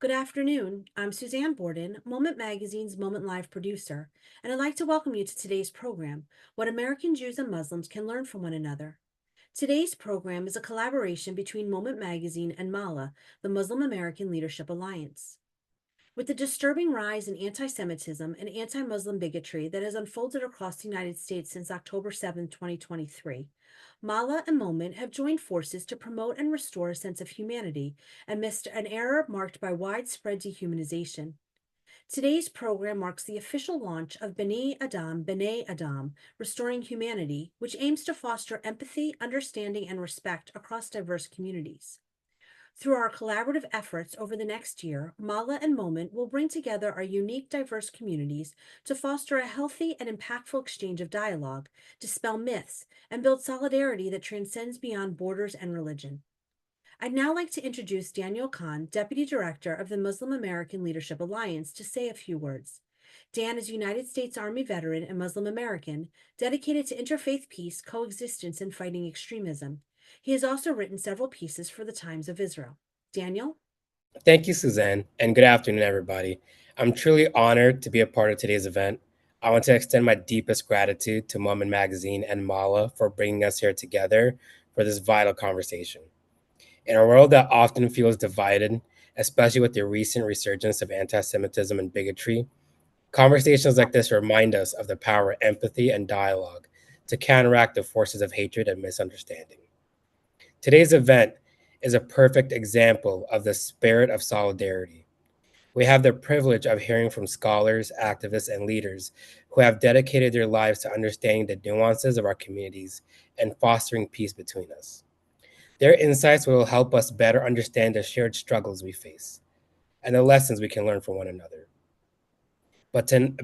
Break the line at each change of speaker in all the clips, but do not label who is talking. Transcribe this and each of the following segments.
Good afternoon. I'm Suzanne Borden, Moment Magazine's Moment Live producer, and I'd like to welcome you to today's program, What American Jews and Muslims Can Learn from One Another. Today's program is a collaboration between Moment Magazine and MALA, the Muslim American Leadership Alliance. With the disturbing rise in anti-Semitism and anti-Muslim bigotry that has unfolded across the United States since October 7, 2023, Mala and Moment have joined forces to promote and restore a sense of humanity amidst an era marked by widespread dehumanization. Today's program marks the official launch of B'nai Adam, Restoring Humanity, which aims to foster empathy, understanding, and respect across diverse communities. Through our collaborative efforts over the next year, Mala and Moment will bring together our unique, diverse communities to foster a healthy and impactful exchange of dialogue, dispel myths, and build solidarity that transcends beyond borders and religion. I'd now like to introduce Daniel Khan, Deputy Director of the Muslim American Leadership Alliance, to say a few words. Dan is a United States Army veteran and Muslim American, dedicated to interfaith peace, coexistence, and fighting extremism. He has also written several pieces for the Times of Israel. Daniel?
Thank you, Suzanne, and good afternoon, everybody. I'm truly honored to be a part of today's event. I want to extend my deepest gratitude to Moment Magazine and Mala for bringing us here together for this vital conversation. In a world that often feels divided, especially with the recent resurgence of anti Semitism and bigotry, conversations like this remind us of the power of empathy and dialogue to counteract the forces of hatred and misunderstanding. Today's event is a perfect example of the spirit of solidarity. We have the privilege of hearing from scholars, activists, and leaders who have dedicated their lives to understanding the nuances of our communities and fostering peace between us. Their insights will help us better understand the shared struggles we face and the lessons we can learn from one another.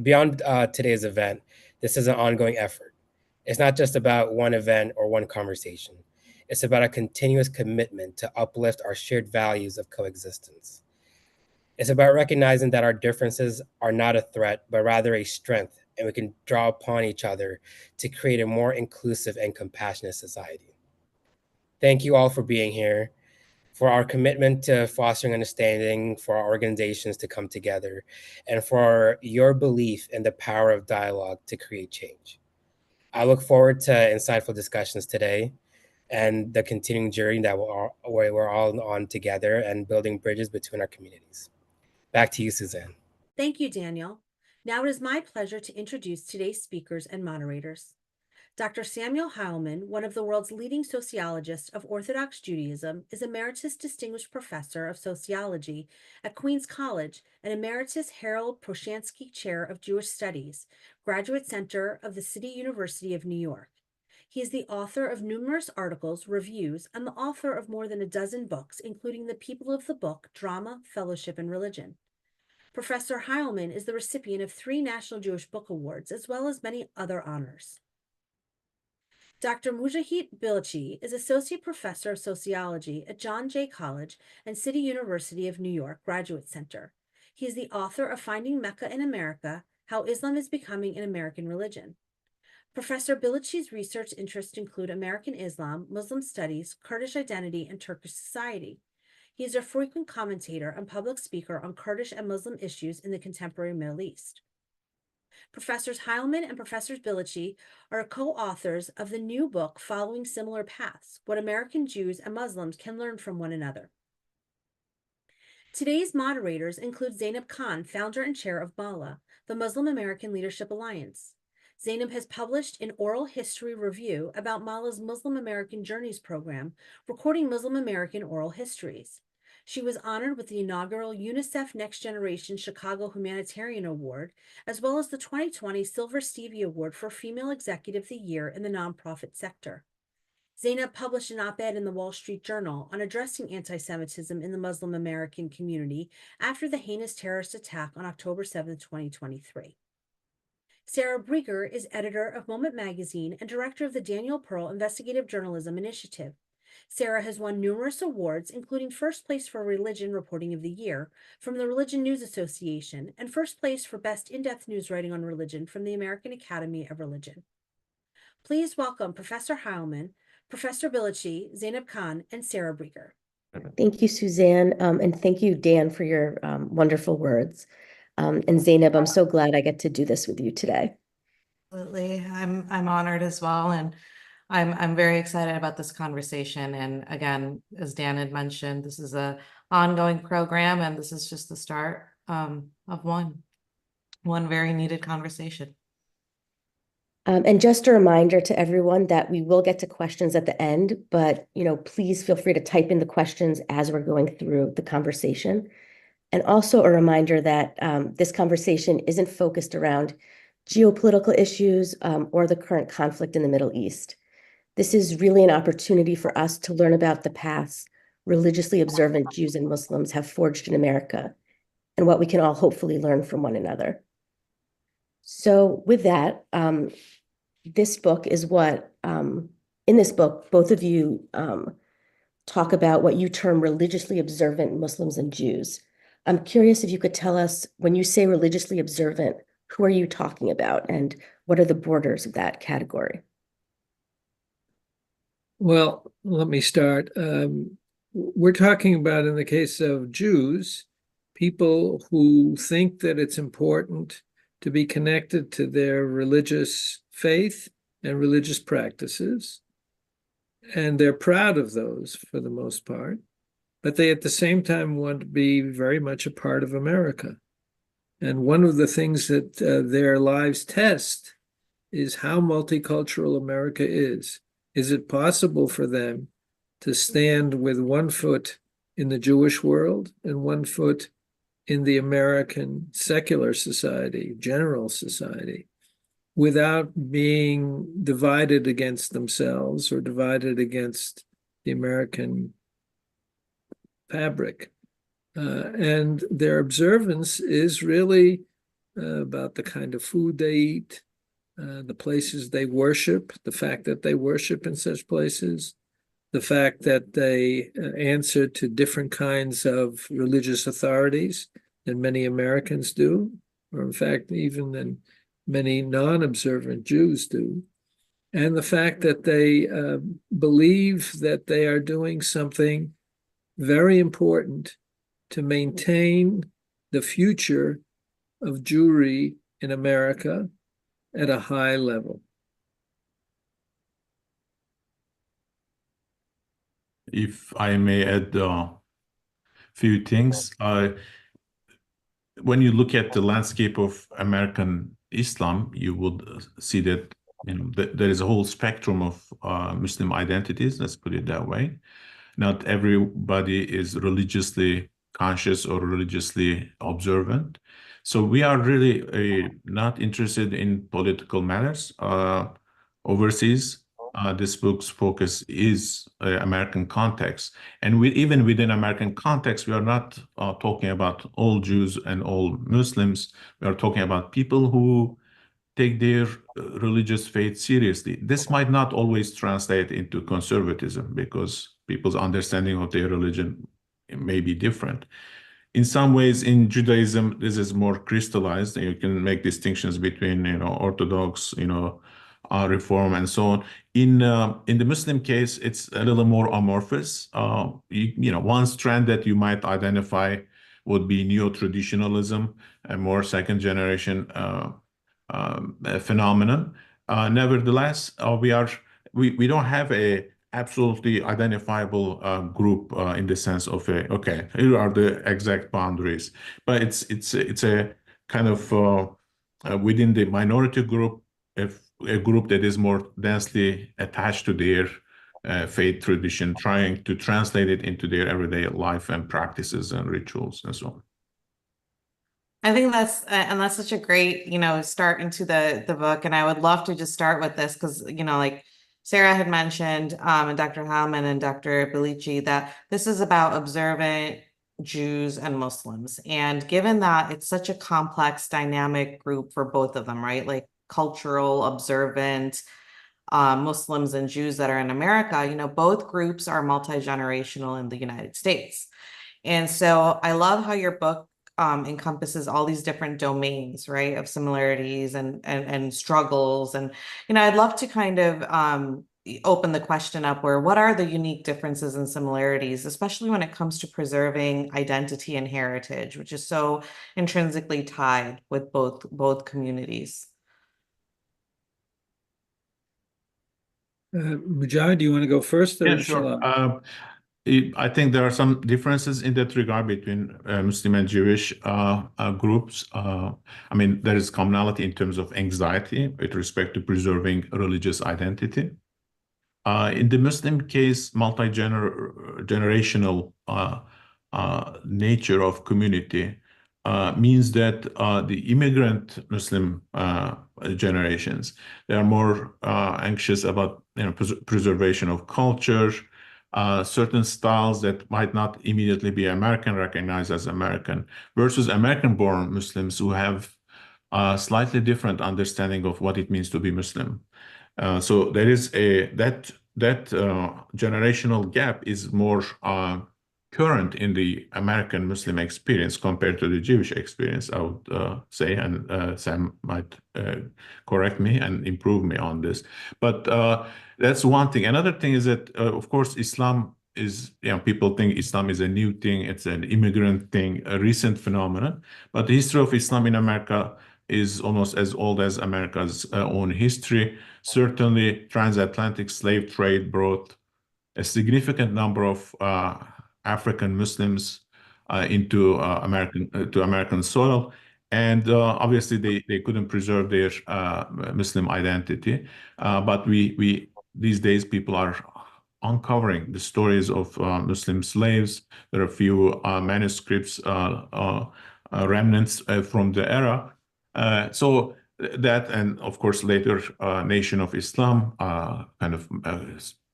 Beyond today's event, this is an ongoing effort. It's not just about one event or one conversation. It's about a continuous commitment to uplift our shared values of coexistence. It's about recognizing that our differences are not a threat, but rather a strength, and we can draw upon each other to create a more inclusive and compassionate society. Thank you all for being here, for our commitment to fostering understanding, for our organizations to come together, and for your belief in the power of dialogue to create change. I look forward to insightful discussions today and the continuing journey that we're all on together and building bridges between our communities. Back to you, Suzanne.
Thank you, Daniel. Now it is my pleasure to introduce today's speakers and moderators. Dr. Samuel Heilman, one of the world's leading sociologists of Orthodox Judaism, is Emeritus Distinguished Professor of Sociology at Queens College and Emeritus Harold Proshansky Chair of Jewish Studies, Graduate Center of the City University of New York. He is the author of numerous articles, reviews, and the author of more than a dozen books, including The People of the Book, Drama, Fellowship, and Religion. Professor Heilman is the recipient of 3 National Jewish Book Awards, as well as many other honors. Dr. Mucahit Bilici is Associate Professor of Sociology at John Jay College and City University of New York Graduate Center. He is the author of Finding Mecca in America, How Islam is Becoming an American Religion. Professor Bilici's research interests include American Islam, Muslim studies, Kurdish identity, and Turkish society. He is a frequent commentator and public speaker on Kurdish and Muslim issues in the contemporary Middle East. Professors Heilman and Professors Bilici are co-authors of the new book, Following Similar Paths, What American Jews and Muslims Can Learn from One Another. Today's moderators include Zainab Khan, founder and chair of MALA, the Muslim American Leadership Alliance. Zainab has published an oral history review about MALA's Muslim American Journeys program, recording Muslim American oral histories. She was honored with the inaugural UNICEF Next Generation Chicago Humanitarian Award, as well as the 2020 Silver Stevie Award for Female Executive of the Year in the nonprofit sector. Zainab published an op-ed in the Wall Street Journal on addressing anti-Semitism in the Muslim American community after the heinous terrorist attack on October 7, 2023. Sarah Breger is editor of Moment Magazine and director of the Daniel Pearl Investigative Journalism Initiative. Sarah has won numerous awards, including first place for Religion Reporting of the Year from the Religion News Association and first place for Best In-Depth News Writing on Religion from the American Academy of Religion. Please welcome Professor Heilman, Professor Bilici, Zainab Khan, and Sarah Breger.
Thank you, Suzanne. And thank you, Dan, for your wonderful words. And Zainab, I'm so glad I get to do this with you today.
Absolutely. I'm honored as well. And I'm very excited about this conversation. And again, as Dan had mentioned, this is a ongoing program, and this is just the start of one very needed conversation.
And just a reminder to everyone that we will get to questions at the end, but please feel free to type in the questions as we're going through the conversation. And also a reminder that this conversation isn't focused around geopolitical issues or the current conflict in the Middle East. This is really an opportunity for us to learn about the paths religiously observant Jews and Muslims have forged in America and what we can all hopefully learn from one another. So with that, this book is what, in this book, both of you talk about what you term religiously observant Muslims and Jews. I'm curious if you could tell us, when you say religiously observant, who are you talking about and what are the borders of that category?
Well, let me start. We're talking about, in the case of Jews, people who think that it's important to be connected to their religious faith and religious practices. And they're proud of those for the most part, but they at the same time want to be very much a part of America. And one of the things that their lives test is how multicultural America is. Is it possible for them to stand with one foot in the Jewish world and one foot in the American secular society, general society, without being divided against themselves or divided against the American fabric? And their observance is really about the kind of food they eat, the places they worship, the fact that they worship in such places, the fact that they answer to different kinds of religious authorities than many Americans do, or in fact, even than many non-observant Jews do, and the fact that they believe that they are doing something very important to maintain the future of Jewry in America at a high level.
If I may add a few things, when you look at the landscape of American Islam, you would see that there is a whole spectrum of Muslim identities. Let's put it that way. Not everybody is religiously conscious or religiously observant. So we are really not interested in political matters overseas. This book's focus is American context. And even within American context, we are not talking about all Jews and all Muslims. We are talking about people who take their religious faith seriously. This might not always translate into conservatism because people's understanding of their religion may be different. In some ways, in Judaism, this is more crystallized. You can make distinctions between, Orthodox, Reform, and so on. In the Muslim case, it's a little more amorphous. One strand that you might identify would be neo-traditionalism, a more second-generation phenomenon. Nevertheless, we don't have a absolutely identifiable group in the sense of okay, here are the exact boundaries, but it's a kind of within the minority group, a group that is more densely attached to their faith tradition, trying to translate it into their everyday life and practices and rituals and so on.
I think that's such a great, start into the book. And I would love to just start with this because, like Sarah had mentioned, and Dr. Heilman and Dr. Bilici, that this is about observant Jews and Muslims. And given that it's such a complex, dynamic group for both of them, right? Like cultural, observant, Muslims and Jews that are in America, both groups are multi-generational in the United States. And so I love how your book encompasses all these different domains, right, of similarities and struggles. And, I'd love to kind of, open the question up where what are the unique differences and similarities, especially when it comes to preserving identity and heritage, which is so intrinsically tied with both communities.
Mucahit, do you want to go first, or
Yeah,
shall
sure.
I?
I think there are some differences in that regard between Muslim and Jewish groups. I mean, there is commonality in terms of anxiety with respect to preserving religious identity. In the Muslim case, multi-generational nature of community means that the immigrant Muslim generations, they are more anxious about preservation of culture, certain styles that might not immediately be American, recognized as American, versus American-born Muslims who have a slightly different understanding of what it means to be Muslim. So there is that generational gap is more current in the American Muslim experience compared to the Jewish experience, I would say, and Sam might correct me and improve me on this. But that's one thing. Another thing is that, of course, Islam is, people think Islam is a new thing, it's an immigrant thing, a recent phenomenon. But the history of Islam in America is almost as old as America's own history. Certainly, transatlantic slave trade brought a significant number of African Muslims into American soil, and obviously they couldn't preserve their Muslim identity. But we these days people are uncovering the stories of Muslim slaves. There are a few manuscripts, remnants from the era. So that, and of course later Nation of Islam, kind of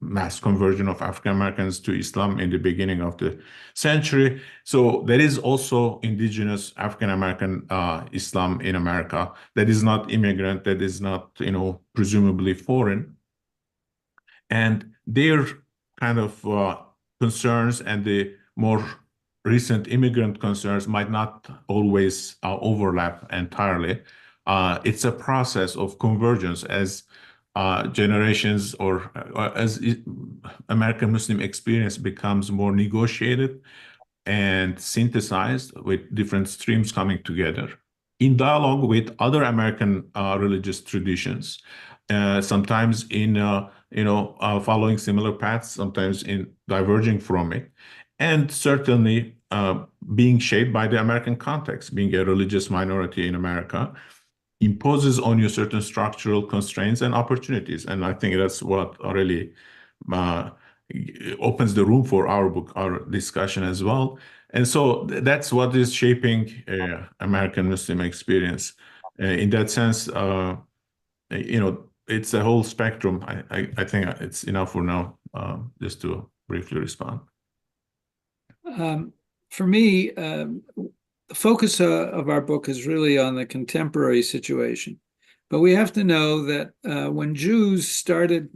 mass conversion of African Americans to Islam in the beginning of the century. So there is also indigenous African American Islam in America that is not immigrant, that is not, presumably foreign. And their kind of concerns and the more recent immigrant concerns might not always overlap entirely. It's a process of convergence as generations or as American Muslim experience becomes more negotiated and synthesized with different streams coming together in dialogue with other American religious traditions, sometimes in following similar paths, sometimes in diverging from it, and certainly being shaped by the American context. Being a religious minority in America imposes on you certain structural constraints and opportunities, and I think that's what really opens the room for our book, our discussion as well. And so that's what is shaping American Muslim experience. In that sense, it's a whole spectrum. I think it's enough for now, just to briefly respond.
For me, the focus of our book is really on the contemporary situation. But we have to know that when Jews started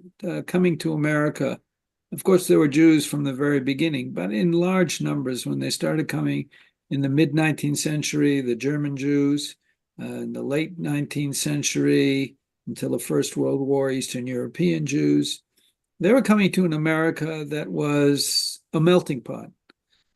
coming to America, of course, there were Jews from the very beginning, but in large numbers when they started coming in the mid-19th century, the German Jews, in the late 19th century, until the First World War, Eastern European Jews, they were coming to an America that was a melting pot.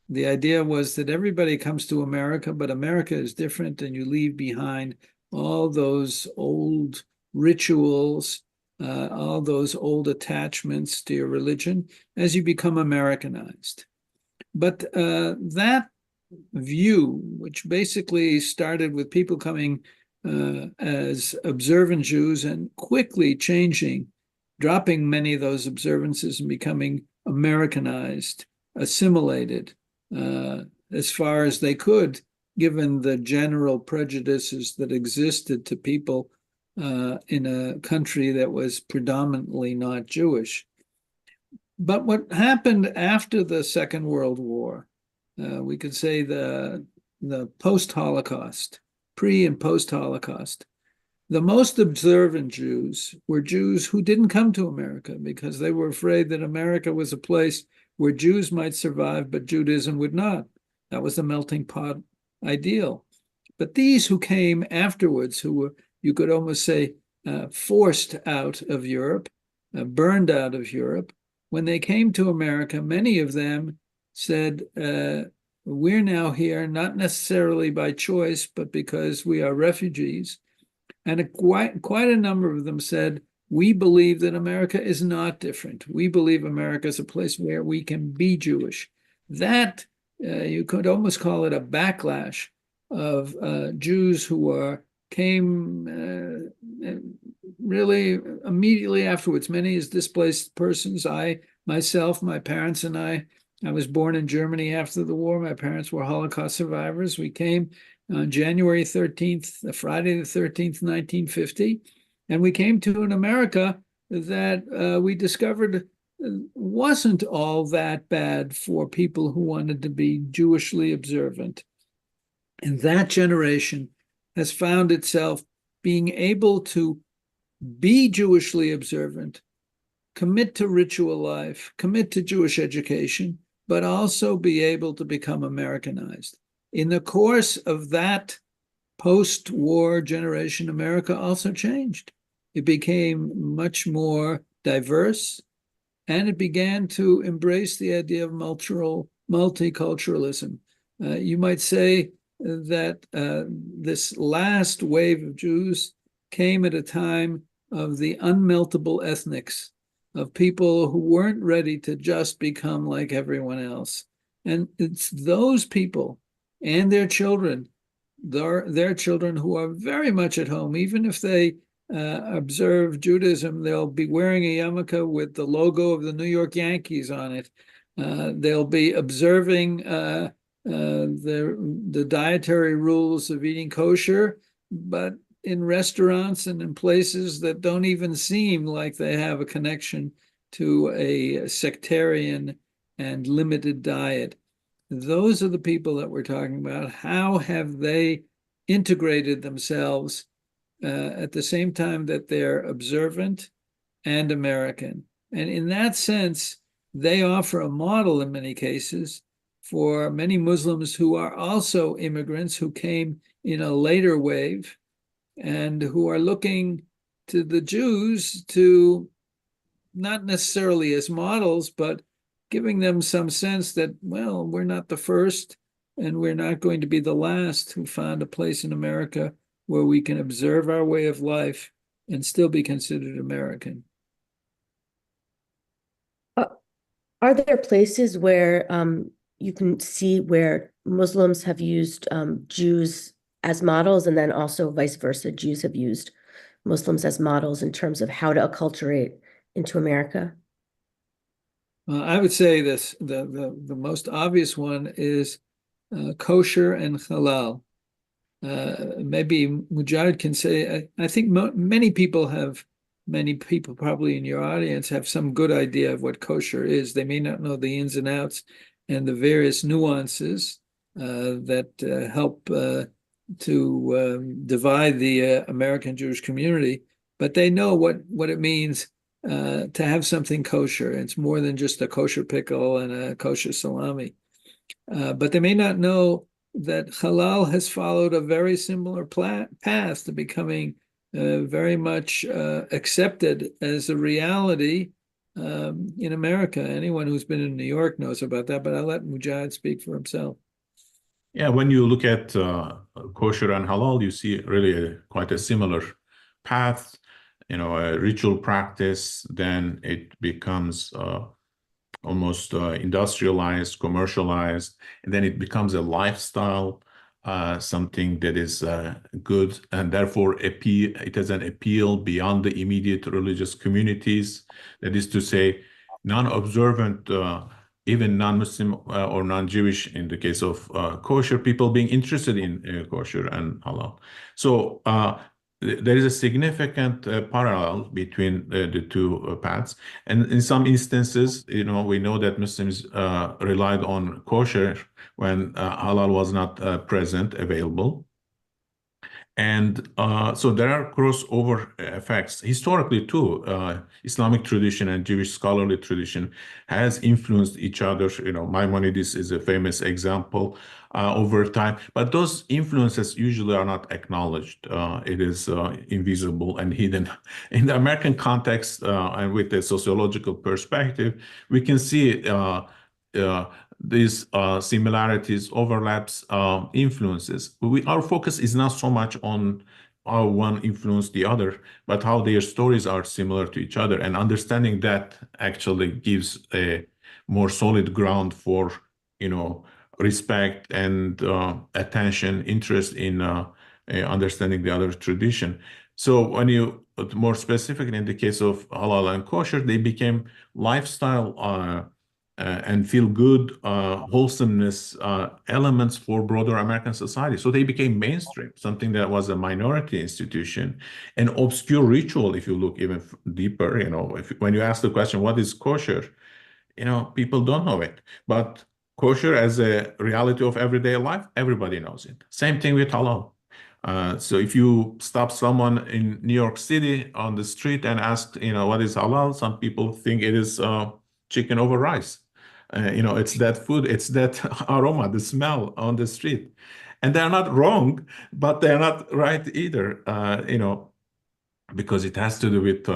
The idea was that everybody comes to America, but America is different, and you leave behind all those old rituals, all those old attachments to your religion as you become Americanized. But that view, which basically started with people coming as observant Jews and quickly changing, dropping many of those observances and becoming Americanized, assimilated as far as they could, given the general prejudices that existed to people in a country that was predominantly not Jewish. But what happened after the Second World War, we could say the post-Holocaust, pre and post-Holocaust, the most observant Jews were Jews who didn't come to America because they were afraid that America was a place where Jews might survive, but Judaism would not. That was the melting pot ideal. But these who came afterwards, who were, you could almost say, forced out of Europe, burned out of Europe. When they came to America, many of them said, we're now here not necessarily by choice, but because we are refugees. And quite a number of them said, we believe that America is not different. We believe America is a place where we can be Jewish. That you could almost call it a backlash of Jews who came really immediately afterwards. Many as displaced persons. Myself, my parents and I was born in Germany after the war. My parents were Holocaust survivors. We came on January 13th, Friday the 13th, 1950. And we came to an America that we discovered wasn't all that bad for people who wanted to be Jewishly observant. And that generation has found itself being able to be Jewishly observant, commit to ritual life, commit to Jewish education, but also be able to become Americanized. In the course of that post-war generation, America also changed. It became much more diverse, and it began to embrace the idea of multiculturalism. You might say that this last wave of Jews came at a time of the unmeltable ethnics, of people who weren't ready to just become like everyone else. And it's those people and their children, their children who are very much at home. Even if they observe Judaism, they'll be wearing a yarmulke with the logo of the New York Yankees on it. They'll be observing the dietary rules of eating kosher, but in restaurants and in places that don't even seem like they have a connection to a sectarian and limited diet. Those are the people that we're talking about. How have they integrated themselves at the same time that they're observant and American? And in that sense, they offer a model in many cases for many Muslims who are also immigrants who came in a later wave and who are looking to the Jews to not necessarily as models, but giving them some sense that, well, we're not the first and we're not going to be the last who found a place in America where we can observe our way of life and still be considered American.
Are there places where you can see where Muslims have used Jews as models, and then also vice versa, Jews have used Muslims as models in terms of how to acculturate into America?
I would say this, the most obvious one is kosher and halal. Maybe Mucahit can say, I think many people probably in your audience have some good idea of what kosher is. They may not know the ins and outs and the various nuances that help to divide the American Jewish community, but they know what it means to have something kosher. It's more than just a kosher pickle and a kosher salami. But they may not know that halal has followed a very similar path to becoming very much accepted as a reality in America. Anyone who's been in New York knows about that, but I'll let Mucahit speak for himself.
Yeah, when you look at kosher and halal, you see really quite a similar path, a ritual practice, then it becomes almost industrialized, commercialized, and then it becomes a lifestyle, something that is good, and therefore it has an appeal beyond the immediate religious communities. That is to say, non-observant, even non-Muslim or non-Jewish, in the case of kosher, people being interested in kosher and halal. So there is a significant parallel between the two paths. And in some instances, we know that Muslims relied on kosher when halal was not present, available. And so there are crossover effects. Historically, too, Islamic tradition and Jewish scholarly tradition has influenced each other. Maimonides is a famous example over time. But those influences usually are not acknowledged. It is invisible and hidden. In the American context, and with a sociological perspective, we can see these similarities, overlaps, influences. Our focus is not so much on how one influenced the other, but how their stories are similar to each other. And understanding that actually gives a more solid ground for, respect and attention, interest in understanding the other tradition. So when you, more specifically in the case of halal and kosher, they became lifestyle and feel good, wholesomeness elements for broader American society. So they became mainstream, something that was a minority institution, an obscure ritual. If you look even deeper, when you ask the question, what is kosher? People don't know it. But kosher as a reality of everyday life, everybody knows it. Same thing with halal. So if you stop someone in New York City on the street and ask, what is halal? Some people think it is chicken over rice. It's that food, it's that aroma, the smell on the street. And they're not wrong, but they're not right either, because it has to do with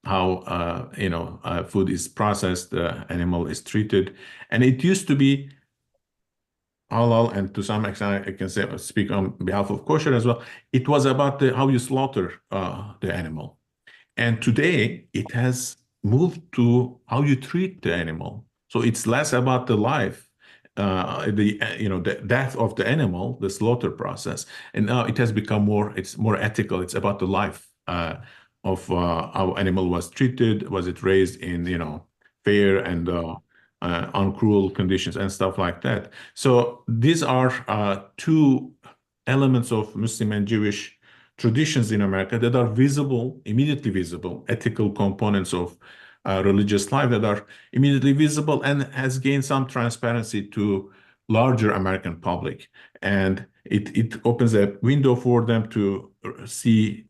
how, food is processed, the animal is treated. And it used to be halal, and to some extent, I can speak on behalf of kosher as well. It was about how you slaughter the animal. And today it has moved to how you treat the animal. So it's less about the life, the death of the animal, the slaughter process. And now it has become it's more ethical. It's about the life of how animal was treated. Was it raised in, fair and uncruel conditions and stuff like that. So these are two elements of Muslim and Jewish traditions in America that are visible, immediately visible, ethical components of religious life that are immediately visible and has gained some transparency to larger American public. And it opens a window for them to see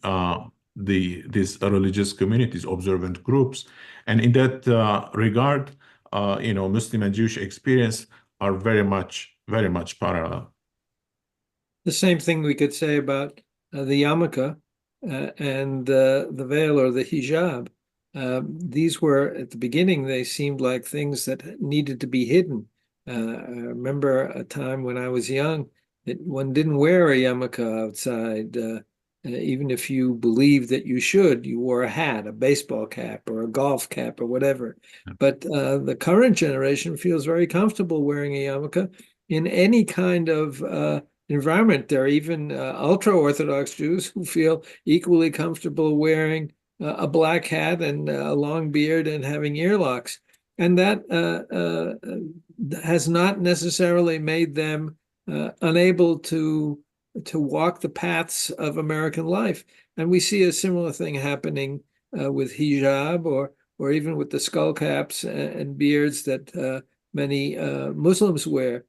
these religious communities, observant groups. And in that regard, Muslim and Jewish experience are very much parallel.
The same thing we could say about the yarmulke and the veil or the hijab. These were, at the beginning, they seemed like things that needed to be hidden. I remember a time when I was young that one didn't wear a yarmulke outside. Even if you believed that you should, you wore a hat, a baseball cap, or a golf cap, or whatever. But the current generation feels very comfortable wearing a yarmulke in any kind of environment. There are even ultra-Orthodox Jews who feel equally comfortable wearing a black hat and a long beard and having earlocks. And that has not necessarily made them unable to walk the paths of American life. And we see a similar thing happening with hijab or even with the skull caps and beards that many Muslims wear.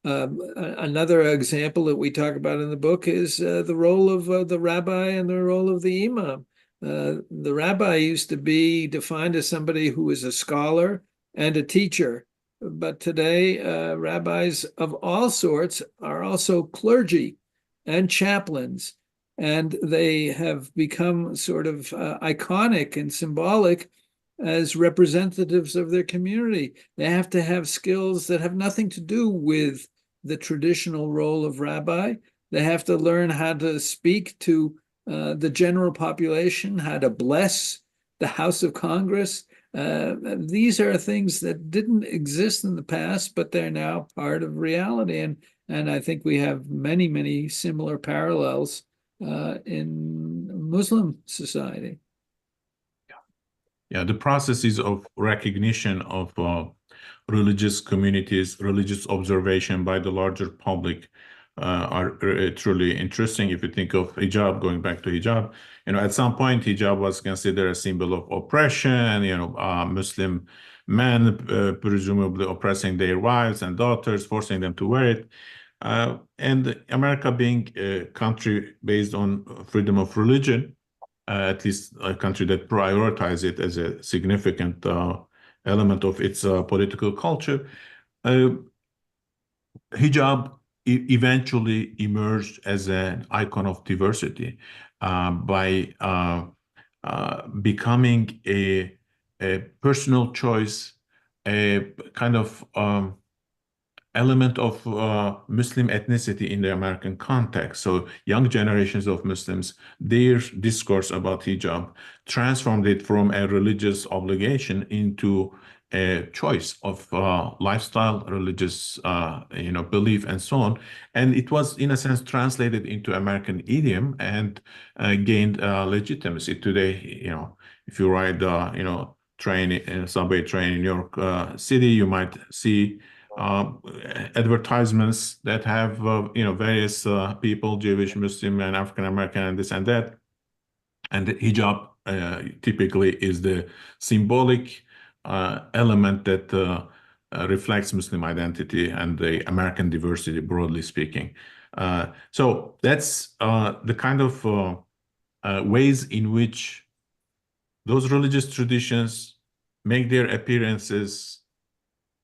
Another example that we talk about in the book is the role of the rabbi and the role of the imam. The rabbi used to be defined as somebody who is a scholar and a teacher. But today, rabbis of all sorts are also clergy and chaplains, and they have become sort of iconic and symbolic as representatives of their community. They have to have skills that have nothing to do with the traditional role of rabbi. They have to learn how to speak to the general population, how to bless the House of Congress. These are things that didn't exist in the past, but they're now part of reality. And I think we have many, many similar parallels in Muslim society.
Yeah, the processes of recognition of religious communities, religious observation by the larger public are truly interesting. If you think of hijab, going back to hijab, at some point hijab was considered a symbol of oppression, Muslim men presumably oppressing their wives and daughters, forcing them to wear it. And America being a country based on freedom of religion, at least a country that prioritizes it as a significant element of its political culture, hijab eventually emerged as an icon of diversity by becoming a personal choice, a kind of element of Muslim ethnicity in the American context. So young generations of Muslims, their discourse about hijab transformed it from a religious obligation into a choice of lifestyle, religious, belief, and so on. And it was, in a sense, translated into American idiom and gained legitimacy. Today, if you ride, subway train in New York City, you might see advertisements that have various people, Jewish, Muslim, and African American, and this and that. And the hijab typically is the symbolic element that reflects Muslim identity and the American diversity, broadly speaking. So that's the kind of ways in which those religious traditions make their appearances,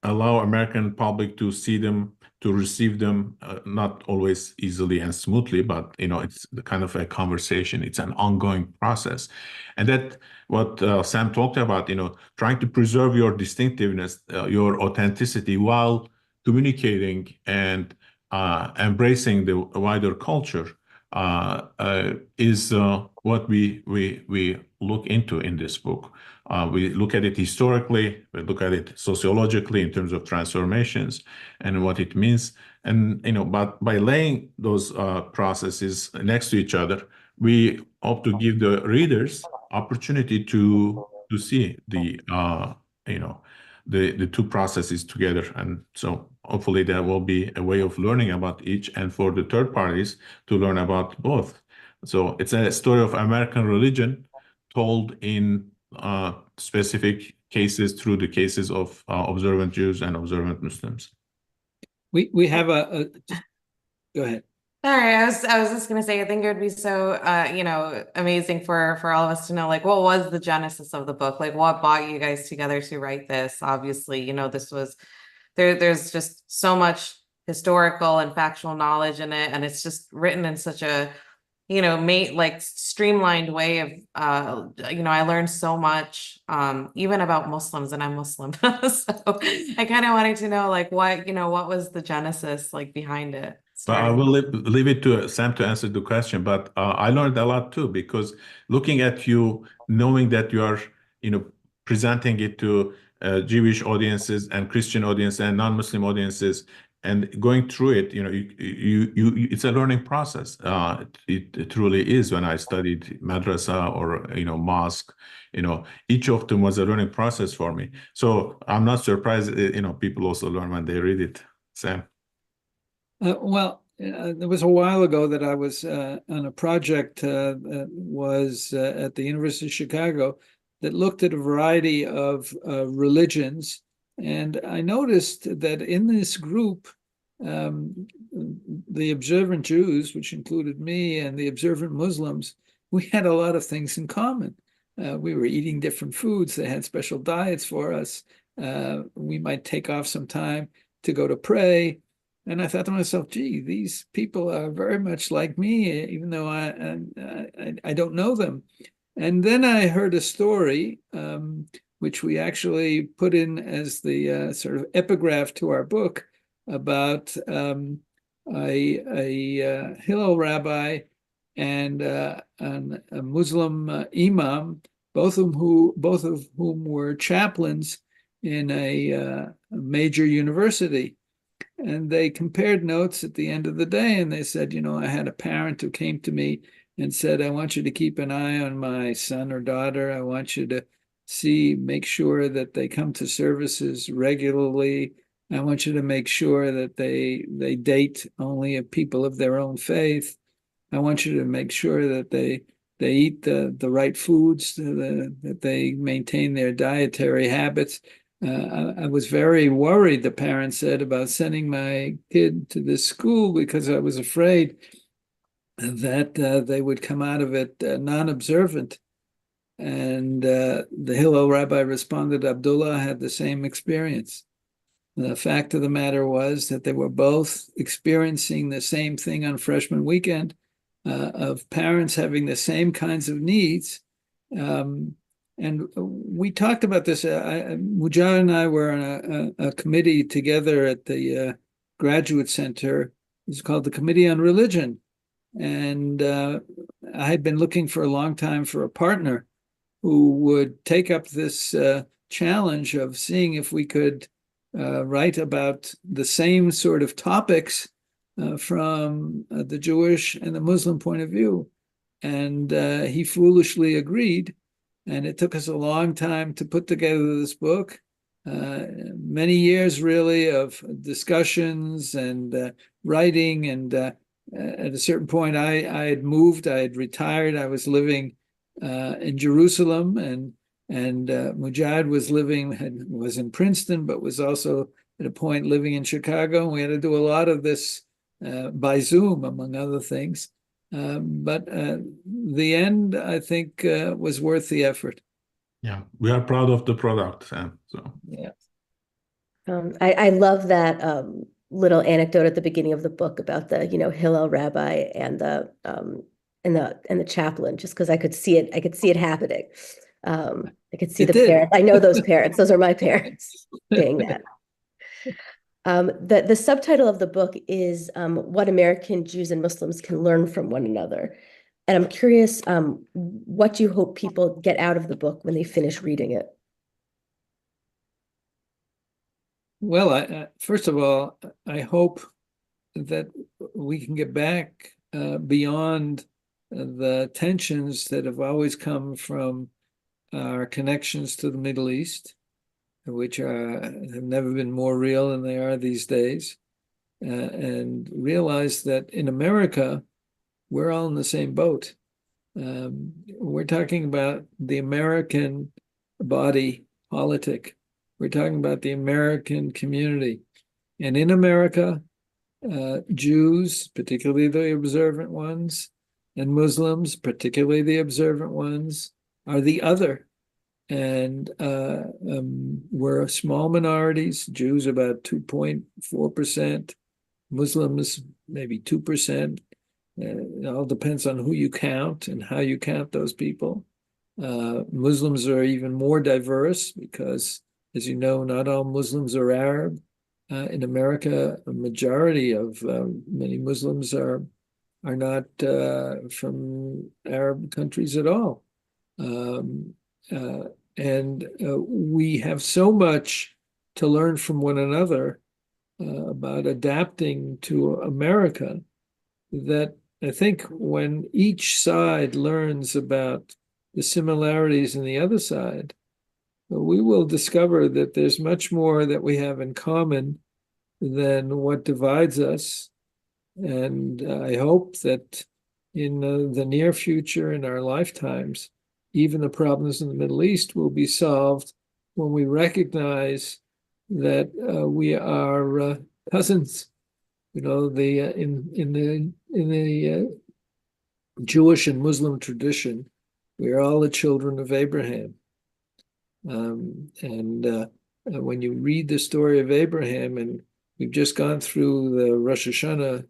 allow American public to see them, to receive them, not always easily and smoothly, but it's the kind of a conversation. It's an ongoing process, and that what Sam talked about, trying to preserve your distinctiveness, your authenticity, while communicating and embracing the wider culture, is what we look into in this book. We look at it historically, we look at it sociologically in terms of transformations and what it means. And, but by laying those processes next to each other, we hope to give the readers opportunity to see the two processes together. And so hopefully there will be a way of learning about each, and for the third parties to learn about both. So it's a story of American religion told in specific cases through the cases of observant Jews and observant Muslims.
We have a go ahead.
Sorry, I was just gonna say, I think it would be so amazing for all of us to know, like, what was the genesis of the book? Like, what brought you guys together to write this? Obviously, this was there's just so much historical and factual knowledge in it, and it's just written in such a streamlined way of I learned so much even about Muslims, and I'm Muslim. So I kind of wanted to know, like, what was the genesis behind it.
But I will leave it to Sam to answer the question. But I learned a lot too, because looking at you, knowing that you are presenting it to Jewish audiences and Christian audiences and non-Muslim audiences, and going through it, it's a learning process. It truly is. When I studied madrasa or mosque, each of them was a learning process for me. So I'm not surprised. People also learn when they read it. Sam.
There was a while ago that I was on a project that was at the University of Chicago that looked at a variety of religions. And I noticed that in this group, the observant Jews, which included me, and the observant Muslims, we had a lot of things in common. We were eating different foods. They had special diets for us. We might take off some time to go to pray. And I thought to myself, gee, these people are very much like me, even though I don't know them. And then I heard a story, which we actually put in as the sort of epigraph to our book, about a Hillel rabbi and a Muslim imam, both of whom were chaplains in a major university. And they compared notes at the end of the day, and they said, I had a parent who came to me and said, I want you to keep an eye on my son or daughter. I want you to make sure that they come to services regularly. I want you to make sure that they date only people of their own faith. I want you to make sure that they eat the right foods, that they maintain their dietary habits. I was very worried, the parents said, about sending my kid to this school because I was afraid that they would come out of it non-observant. And the Hillel rabbi responded, Abdullah had the same experience. The fact of the matter was that they were both experiencing the same thing on freshman weekend, of parents having the same kinds of needs. And we talked about this. Mucahit and I were on a committee together at the Graduate Center. It's called the Committee on Religion. And I had been looking for a long time for a partner who would take up this challenge of seeing if we could write about the same sort of topics from the Jewish and the Muslim point of view. And he foolishly agreed. And it took us a long time to put together this book, many years really of discussions and writing. And at a certain point, I had moved, I had retired, I was living in Jerusalem, and Mucahit was in Princeton, but was also at a point living in Chicago. And we had to do a lot of this by Zoom, among other things. But the end, I think, was worth the effort.
Yeah, we are proud of the product, Sam. So
yeah,
I love that little anecdote at the beginning of the book about the Hillel rabbi and the chaplain, just because I could see it. I could see it happening. I could see the parents. I know those parents. Those are my parents saying that. The subtitle of the book is What American Jews and Muslims Can Learn from One Another. And I'm curious, what do you hope people get out of the book when they finish reading it?
Well, first of all, I hope that we can get back beyond the tensions that have always come from our connections to the Middle East, which have never been more real than they are these days, and realize that in America, we're all in the same boat. We're talking about the American body politic. We're talking about the American community. And in America, Jews, particularly the observant ones, and Muslims, particularly the observant ones, are the other. And we're small minorities, Jews about 2.4%, Muslims maybe 2%. It all depends on who you count and how you count those people. Muslims are even more diverse because, as you know, not all Muslims are Arab. In America, a majority of many Muslims are not from Arab countries at all. And we have so much to learn from one another about adapting to America that I think when each side learns about the similarities in the other side, we will discover that there's much more that we have in common than what divides us. And I hope that in the near future, in our lifetimes, even the problems in the Middle East will be solved when we recognize that we are cousins. You know, in the Jewish and Muslim tradition, we are all the children of Abraham. And when you read the story of Abraham, and we've just gone through the Rosh Hashanah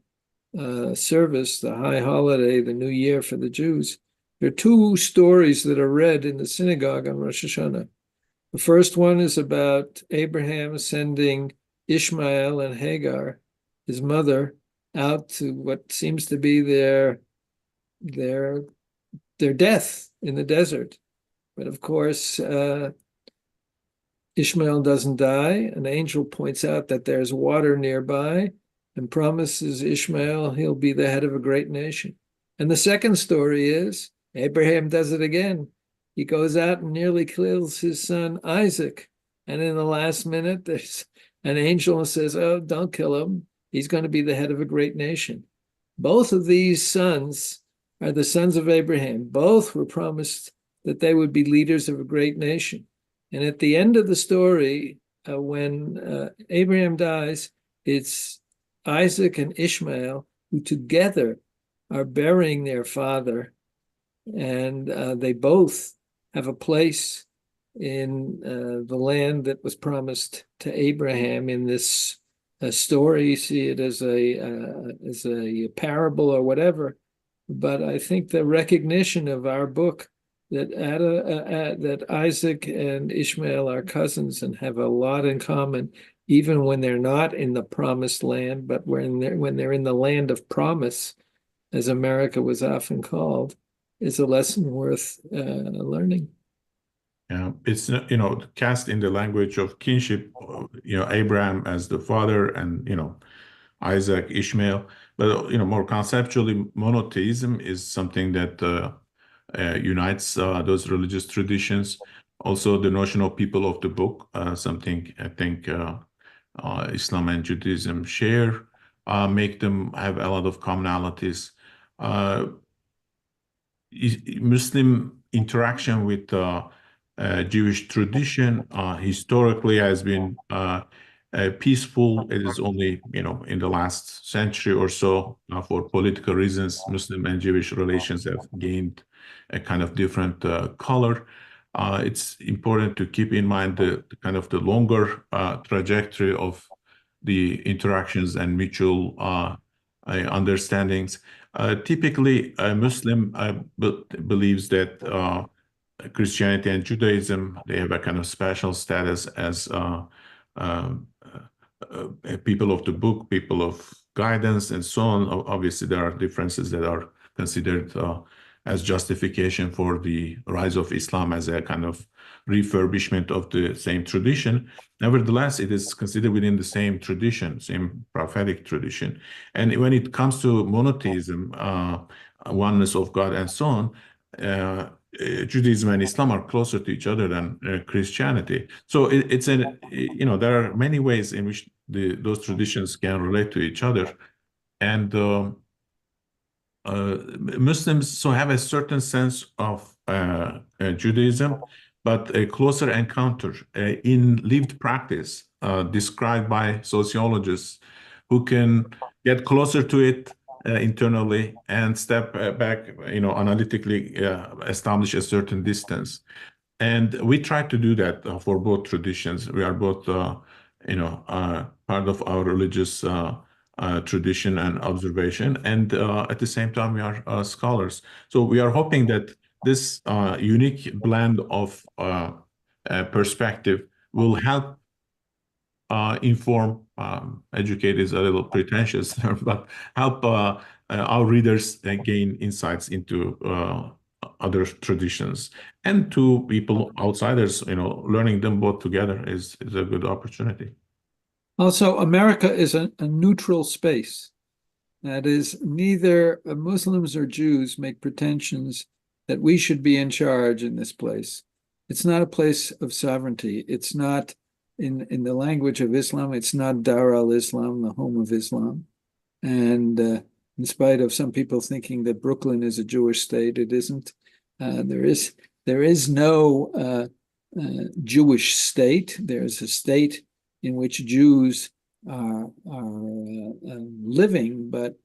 service, the high holiday, the new year for the Jews, there are two stories that are read in the synagogue on Rosh Hashanah. The first one is about Abraham sending Ishmael and Hagar, his mother, out to what seems to be their death in the desert. But of course, Ishmael doesn't die. An angel points out that there's water nearby and promises Ishmael he'll be the head of a great nation. And the second story is Abraham does it again. He goes out and nearly kills his son Isaac. And in the last minute, there's an angel who says, oh, don't kill him. He's going to be the head of a great nation. Both of these sons are the sons of Abraham. Both were promised that they would be leaders of a great nation. And at the end of the story, when Abraham dies, it's Isaac and Ishmael who together are burying their father, and they both have a place in the land that was promised to Abraham in this story. You see it as a parable or whatever, but I think the recognition of our book that Isaac and Ishmael are cousins and have a lot in common, even when they're not in the promised land, but when they're in the land of promise, as America was often called, is a lesson worth learning.
Yeah, it's cast in the language of kinship. Abraham as the father, and Isaac, Ishmael. But more conceptually, monotheism is something that unites those religious traditions. Also, the notion of people of the book, something I think Islam and Judaism share, make them have a lot of commonalities. Muslim interaction with Jewish tradition historically has been peaceful. It is only, in the last century or so, for political reasons, Muslim and Jewish relations have gained a kind of different color. It's important to keep in mind the kind of the longer trajectory of the interactions and mutual understandings. Typically, a Muslim believes that Christianity and Judaism, they have a kind of special status as people of the book, people of guidance, and so on. Obviously, there are differences that are considered as justification for the rise of Islam as a kind of refurbishment of the same tradition. Nevertheless, it is considered within the same tradition, same prophetic tradition. And when it comes to monotheism, oneness of God, and so on, Judaism and Islam are closer to each other than Christianity. So there are many ways in which those traditions can relate to each other. And Muslims have a certain sense of Judaism, but a closer encounter in lived practice described by sociologists who can get closer to it internally and step back, analytically establish a certain distance. And we try to do that for both traditions. We are both, part of our religious tradition and observation, and at the same time we are scholars. So we are hoping that this unique blend of perspective will help inform, educate is a little pretentious, but help our readers gain insights into other traditions, and to people outsiders, learning them both together is a good opportunity.
Also, America is a neutral space. That is, neither Muslims or Jews make pretensions that we should be in charge in this place. It's not a place of sovereignty. It's not, in the language of Islam, it's not Dar al-Islam, the home of Islam. And in spite of some people thinking that Brooklyn is a Jewish state, it isn't. There is no Jewish state. There's a state in which Jews are living, but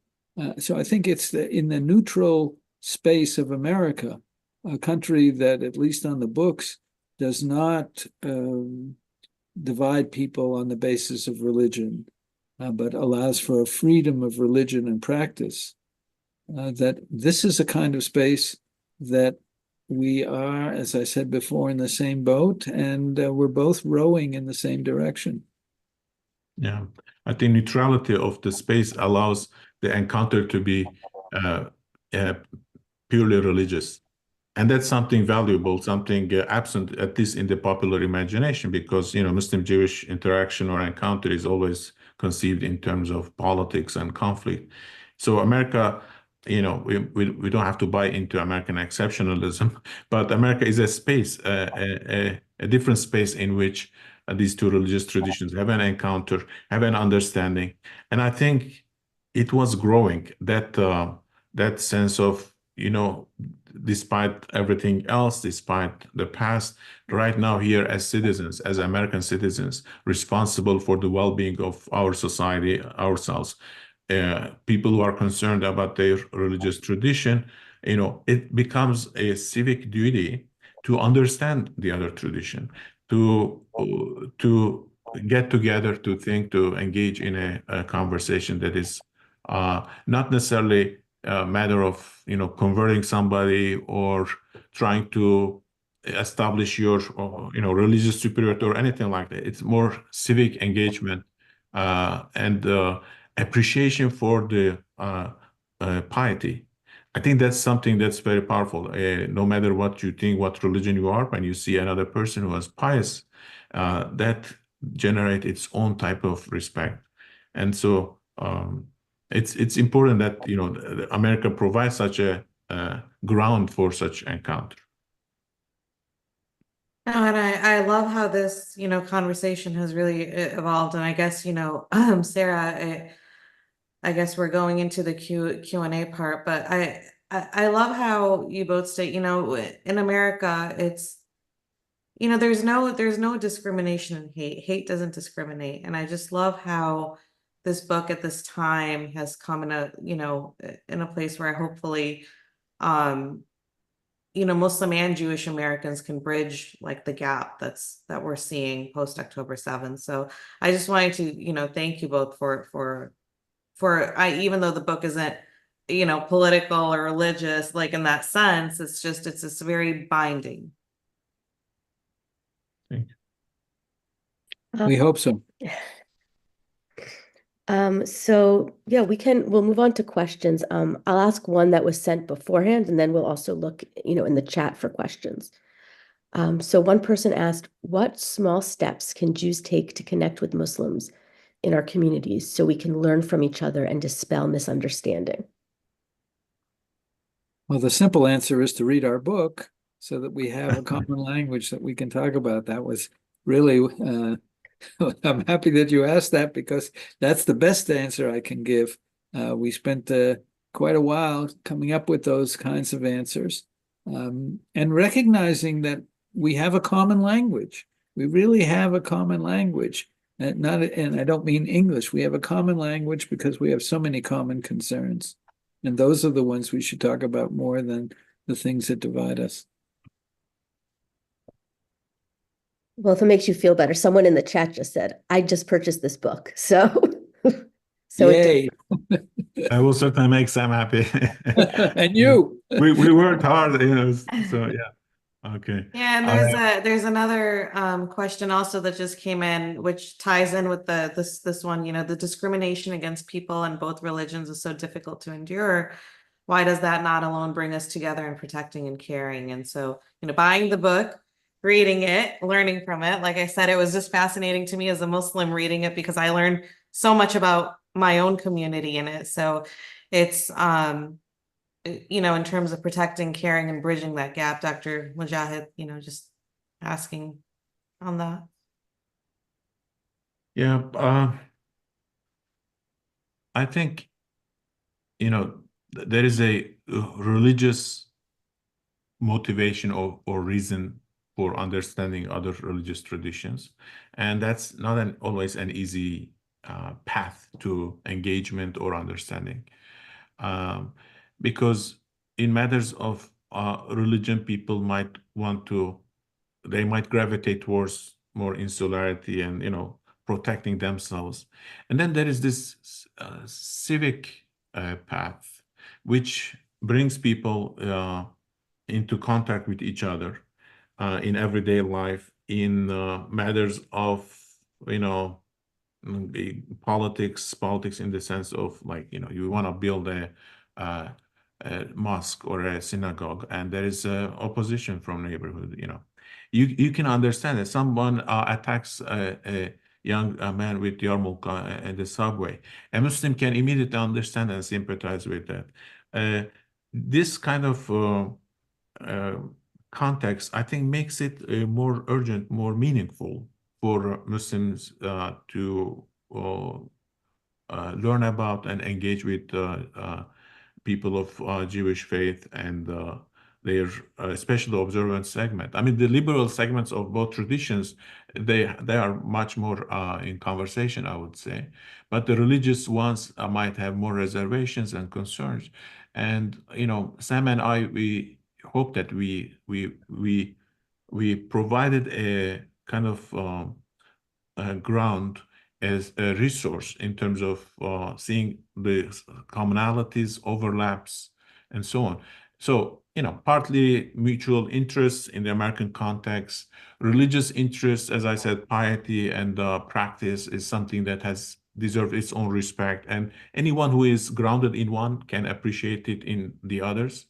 so I think it's in the neutral space of America, a country that, at least on the books, does not divide people on the basis of religion, but allows for a freedom of religion and practice. That this is a kind of space that we are, as I said before, in the same boat, and we're both rowing in the same direction.
Yeah, I think neutrality of the space allows the encounter to be purely religious. And that's something valuable, something absent, at least in the popular imagination, because, Muslim-Jewish interaction or encounter is always conceived in terms of politics and conflict. So America, we don't have to buy into American exceptionalism, but America is a space, a different space in which these two religious traditions have an encounter, have an understanding. And I think it was growing, that sense of, despite everything else, despite the past, right now here as citizens, as American citizens, responsible for the well-being of our society, ourselves, people who are concerned about their religious tradition, it becomes a civic duty to understand the other tradition, to get together, to think, to engage in a conversation that is not necessarily a matter of converting somebody or trying to establish your religious superiority or anything like that. It's more civic engagement and appreciation for the piety. I think that's something that's very powerful. No matter what you think, what religion you are, when you see another person who is pious, that generates its own type of respect. And so it's important that America provides such a ground for such encounter.
No, and I love how this, conversation has really evolved. And I guess, Sarah, I guess we're going into the Q&A part, but I love how you both state, in America, it's, there's no discrimination in hate. Hate doesn't discriminate. And I just love how this book at this time has come in a place where hopefully, Muslim and Jewish Americans can bridge like the gap that we're seeing post October 7th. So I just wanted to, thank you both for even though the book isn't, political or religious, like in that sense, it's just very binding.
Thank you.
We hope so.
So yeah, we'll move on to questions. I'll ask one that was sent beforehand, and then we'll also look, in the chat for questions. So one person asked, what small steps can Jews take to connect with Muslims in our communities so we can learn from each other and dispel misunderstanding?
Well, the simple answer is to read our book so that we have a common language that we can talk about. That was really, I'm happy that you asked that because that's the best answer I can give. We spent quite a while coming up with those kinds of answers and recognizing that we have a common language. We really have a common language. And I don't mean English. We have a common language because we have so many common concerns. And those are the ones we should talk about more than the things that divide us.
Well, if it makes you feel better, someone in the chat just said, I just purchased this book. So
Yay.
I will certainly make Sam happy.
And you.
we worked hard, so yeah. Okay.
Yeah, and there's another question also that just came in, which ties in with this one. The discrimination against people in both religions is so difficult to endure. Why does that not alone bring us together in protecting and caring? And so, buying the book, reading it, learning from it. Like I said, it was just fascinating to me as a Muslim reading it because I learned so much about my own community in it. So it's in terms of protecting, caring, and bridging that gap, Dr. Mucahit, just asking on that.
Yeah, I think, there is a religious motivation or reason for understanding other religious traditions. And that's not always an easy path to engagement or understanding. Because in matters of religion, people might they might gravitate towards more insularity and, protecting themselves. And then there is this civic path, which brings people into contact with each other in everyday life, in matters of, politics in the sense of like, you want to build a mosque or a synagogue, and there is opposition from neighborhood. You can understand that someone attacks a young man with yarmulke at the subway. A Muslim can immediately understand and sympathize with that. This kind of context, I think, makes it more urgent, more meaningful for Muslims to learn about and engage with people of Jewish faith and their especially observant segment. I mean, the liberal segments of both traditions, they are much more in conversation, I would say. But the religious ones might have more reservations and concerns. And Sam and I, we hope that we provided a kind of ground as a resource in terms of seeing the commonalities, overlaps, and so on. So, partly mutual interests in the American context, religious interests, as I said, piety and practice is something that has deserved its own respect. And anyone who is grounded in one can appreciate it in the others.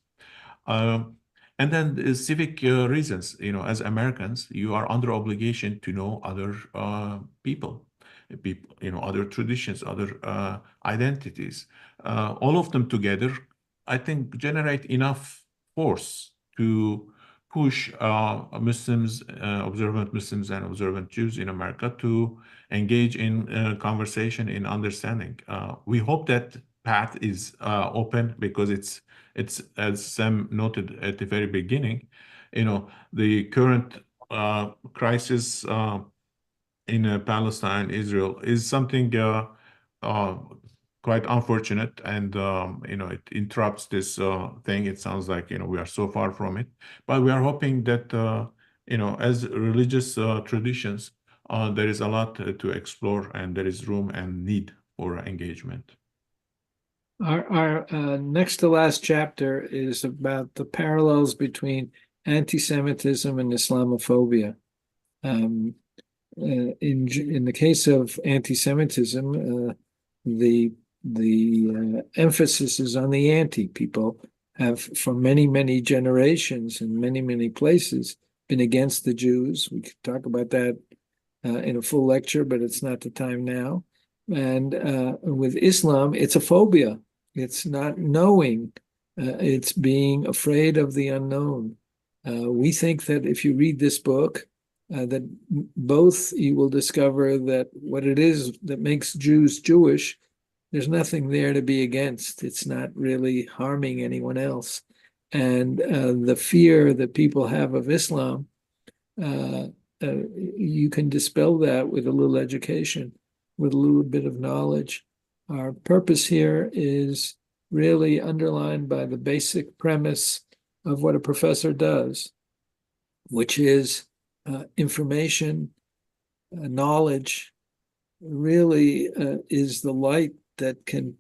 And then the civic reasons, as Americans, you are under obligation to know other people, other traditions, other identities. All of them together, I think, generate enough force to push Muslims, observant Muslims and observant Jews in America to engage in conversation, in understanding. We hope that path is open because it's as Sam noted at the very beginning, the current crisis in Palestine, Israel is something quite unfortunate, and it interrupts this thing. It sounds like we are so far from it, but we are hoping that as religious traditions, there is a lot to explore, and there is room and need for engagement.
Our next to last chapter is about the parallels between anti-Semitism and Islamophobia. In the case of anti-Semitism, the emphasis is on the anti. People have, for many, many generations in many, many places, been against the Jews. We could talk about that in a full lecture, but it's not the time now. And with Islam, it's a phobia. It's not knowing. It's being afraid of the unknown. We think that if you read this book, that both you will discover that what it is that makes Jews Jewish, there's nothing there to be against. It's not really harming anyone else. And the fear that people have of Islam, you can dispel that with a little education, with a little bit of knowledge. Our purpose here is really underlined by the basic premise of what a professor does, which is information, knowledge, really is the light that can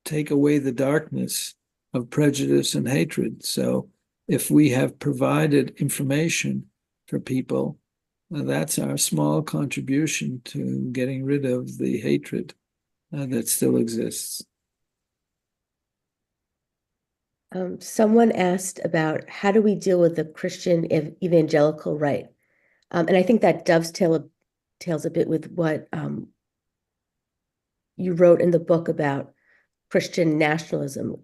take away the darkness of prejudice and hatred. So if we have provided information for people, that's our small contribution to getting rid of the hatred that still exists.
Someone asked about how do we deal with the Christian evangelical right? And I think that dovetails a bit with what you wrote in the book about Christian nationalism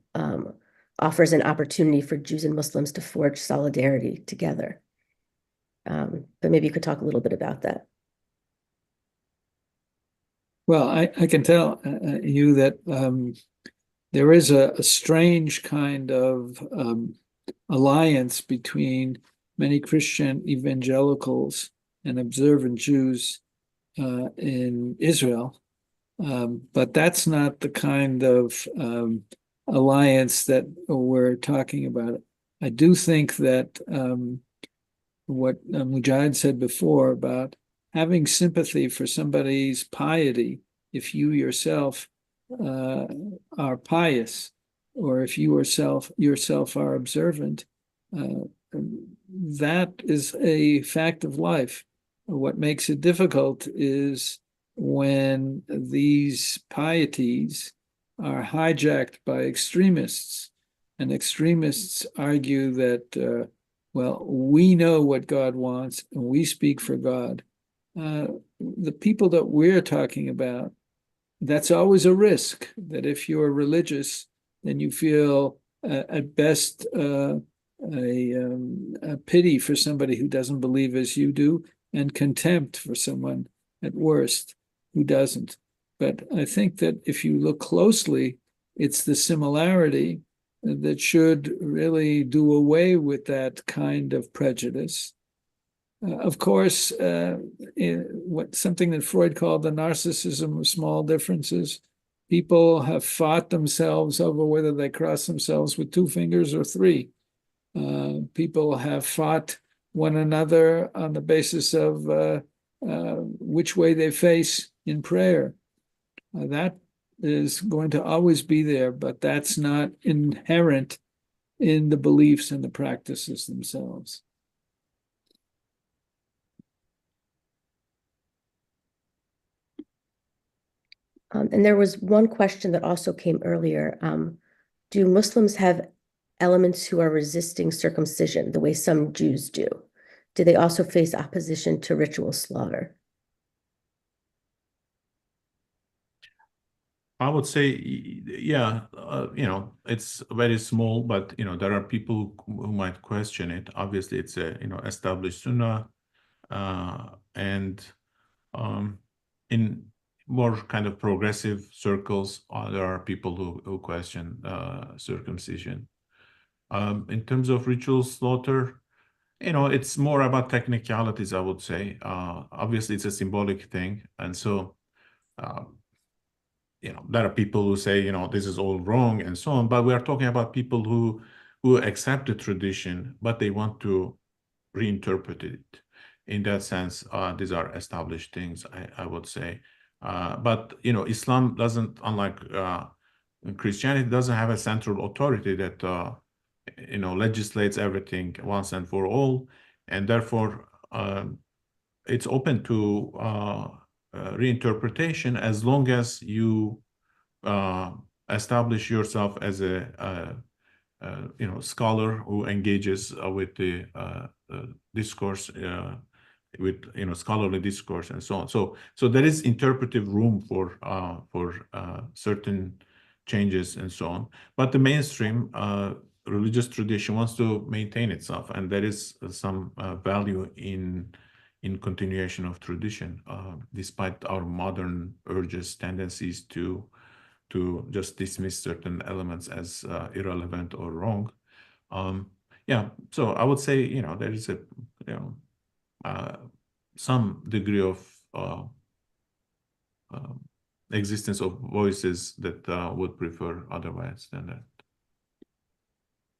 offers an opportunity for Jews and Muslims to forge solidarity together. But maybe you could talk a little bit about that.
Well, I can tell you that there is a strange kind of alliance between many Christian evangelicals and observant Jews in Israel. But that's not the kind of alliance that we're talking about. I do think that what Mucahit said before about having sympathy for somebody's piety, if you yourself are pious, or if you yourself are observant, that is a fact of life. What makes it difficult is when these pieties are hijacked by extremists, and extremists argue that, well, we know what God wants and we speak for God. The people that we're talking about, that's always a risk, that if you're religious, then you feel at best a pity for somebody who doesn't believe as you do, and contempt for someone at worst who doesn't. But I think that if you look closely it's the similarity that should really do away with that kind of prejudice. Of course, something that Freud called the narcissism of small differences. People have fought themselves over whether they cross themselves with 2 fingers or 3. People have fought one another on the basis of which way they face in prayer. That is going to always be there, but that's not inherent in the beliefs and the practices themselves.
And there was one question that also came earlier. Do Muslims have elements who are resisting circumcision the way some Jews do? Do they also face opposition to ritual slaughter?
I would say, yeah, it's very small, but, there are people who might question it. Obviously, it's a, established sunnah, and in more kind of progressive circles, there are people who question circumcision. In terms of ritual slaughter, it's more about technicalities, I would say. Obviously, it's a symbolic thing, and so there are people who say, this is all wrong and so on, but we are talking about people who accept the tradition, but they want to reinterpret it. In that sense, these are established things, I would say. But, Islam doesn't, unlike Christianity, doesn't have a central authority that, legislates everything once and for all. And therefore, it's open to reinterpretation as long as you establish yourself as a scholar who engages with the discourse, with scholarly discourse and so on. So there is interpretive room for certain changes and so on. But the mainstream religious tradition wants to maintain itself, and there is some value in continuation of tradition, despite our modern urges, tendencies to just dismiss certain elements as irrelevant or wrong. Yeah, so I would say, there is a, some degree of existence of voices that would prefer otherwise than that.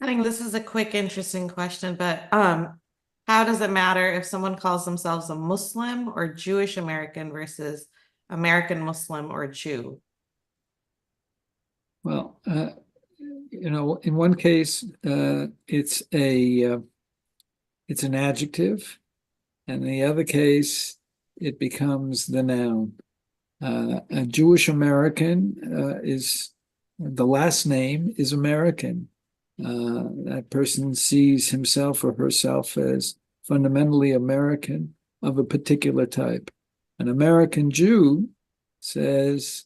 I think this is a quick, interesting question, but how does it matter if someone calls themselves a Muslim or Jewish American versus American Muslim or Jew?
Well, in one case, it's an adjective, and in the other case, it becomes the noun. A Jewish American is the last name is American. That person sees himself or herself as fundamentally American of a particular type. An American Jew says,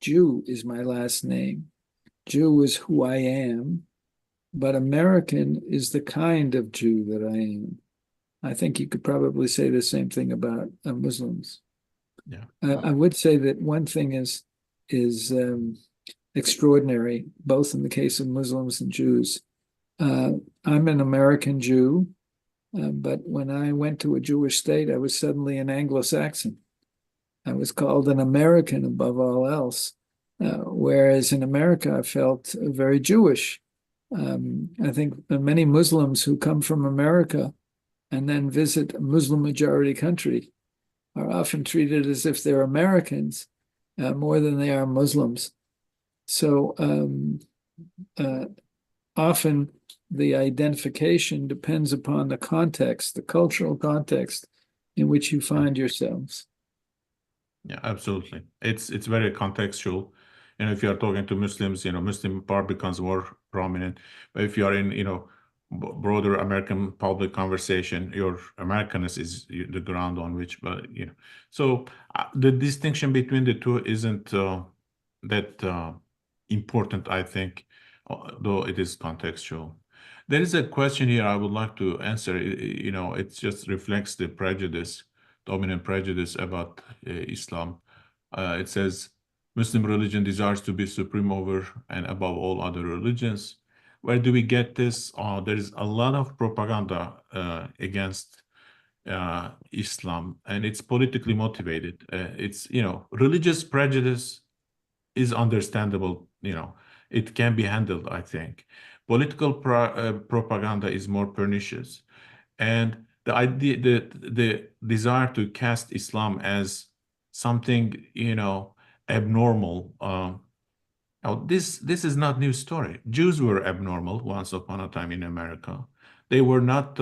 Jew is my last name. Jew is who I am, but American is the kind of Jew that I am. I think you could probably say the same thing about Muslims.
Yeah.
I would say that one thing is extraordinary, both in the case of Muslims and Jews. I'm an American Jew, but when I went to a Jewish state, I was suddenly an Anglo-Saxon. I was called an American above all else, whereas in America, I felt very Jewish. I think many Muslims who come from America and then visit a Muslim-majority country are often treated as if they're Americans more than they are Muslims. So often the identification depends upon the context, the cultural context in which you find yourselves.
Yeah, absolutely. It's very contextual. If you are talking to Muslims, Muslim part becomes more prominent. But if you are in, broader American public conversation, your Americanness is the ground on which, but so the distinction between the two isn't that important, I think, though it is contextual. There is a question here I would like to answer. It just reflects the prejudice, dominant prejudice about Islam. It says, Muslim religion desires to be supreme over and above all other religions. Where do we get this? There is a lot of propaganda against Islam, and it's politically motivated. It's, religious prejudice is understandable. It can be handled, I think. Political propaganda is more pernicious. And the idea, the desire to cast Islam as something, abnormal. Now, this is not new story. Jews were abnormal once upon a time in America. They were not.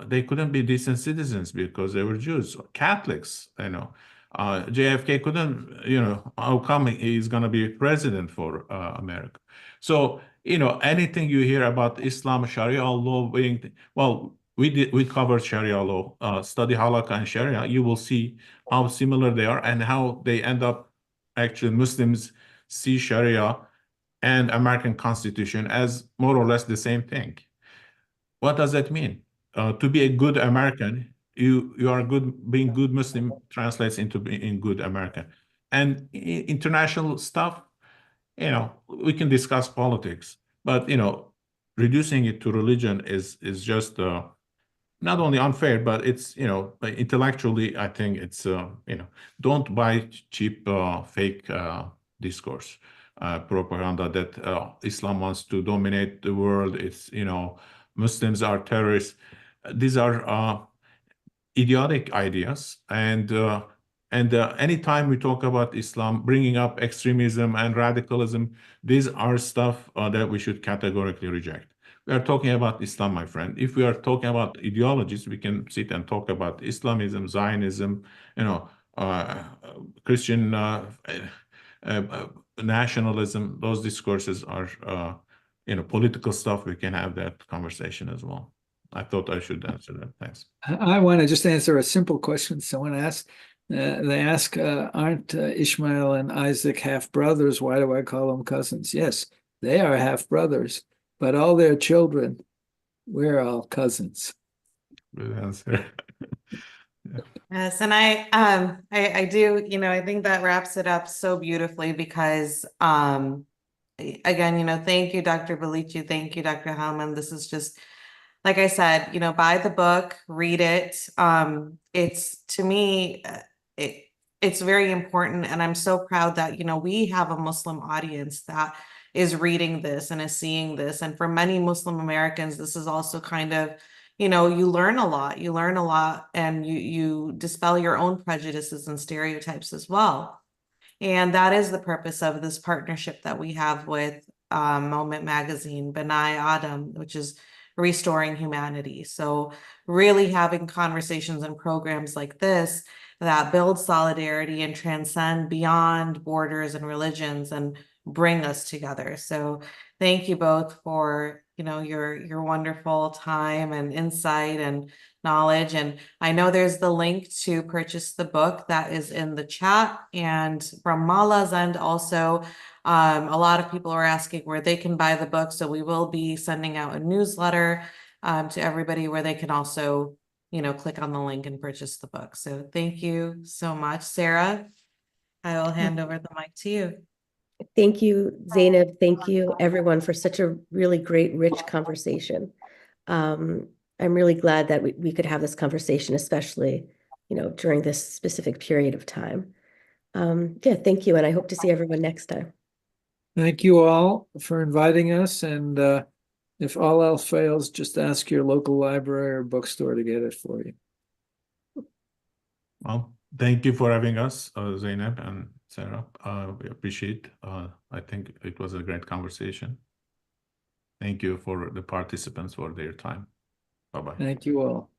They couldn't be decent citizens because they were Jews. Catholics, JFK couldn't. How come he's going to be president for America? So, anything you hear about Islam, Sharia law being well. We covered Sharia law. Study Halakha and Sharia. You will see how similar they are and how they end up. Actually, Muslims see Sharia and American Constitution as more or less the same thing. What does that mean? To be a good American, you are good. Being good Muslim translates into being good American. And international stuff, we can discuss politics, but reducing it to religion is just not only unfair, but it's intellectually, I think it's don't buy cheap fake discourse. Propaganda that Islam wants to dominate the world. It's, Muslims are terrorists. These are idiotic ideas. And anytime we talk about Islam, bringing up extremism and radicalism, these are stuff that we should categorically reject. We are talking about Islam, my friend. If we are talking about ideologies, we can sit and talk about Islamism, Zionism, Christian nationalism. Those discourses are, political stuff. We can have that conversation as well. I thought I should answer that. Thanks.
I want to just answer a simple question someone asked. They ask, aren't Ishmael and Isaac half brothers? Why do I call them cousins? Yes, they are half brothers, but all their children, we're all cousins.
Good answer.
Yes, and I do, I think that wraps it up so beautifully because, again, thank you, Dr. Bilici. Thank you, Dr. Heilman. This is just, like I said, buy the book, read it. It's, to me, it's very important. And I'm so proud that, we have a Muslim audience that is reading this and is seeing this. And for many Muslim Americans, this is also kind of, you learn a lot and you dispel your own prejudices and stereotypes as well. And that is the purpose of this partnership that we have with Moment Magazine, B'nai Adam, which is restoring humanity. So really having conversations and programs like this that build solidarity and transcend beyond borders and religions and bring us together. So thank you both for your wonderful time and insight and knowledge. And I know there's the link to purchase the book that is in the chat. And from Mala's end also, a lot of people are asking where they can buy the book. So we will be sending out a newsletter to everybody where they can also, click on the link and purchase the book. So thank you so much. Sarah, I will hand over the mic to you.
Thank you, Zainab. Thank you, everyone, for such a really great, rich conversation. I'm really glad that we could have this conversation, especially, during this specific period of time. Yeah, thank you. And I hope to see everyone next time.
Thank you all for inviting us. And if all else fails, just ask your local library or bookstore to get it for you.
Well, thank you for having us, Zainab and Sarah. We appreciate. I think it was a great conversation. Thank you for the participants for their time. Bye-bye.
Thank you all.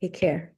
Take care.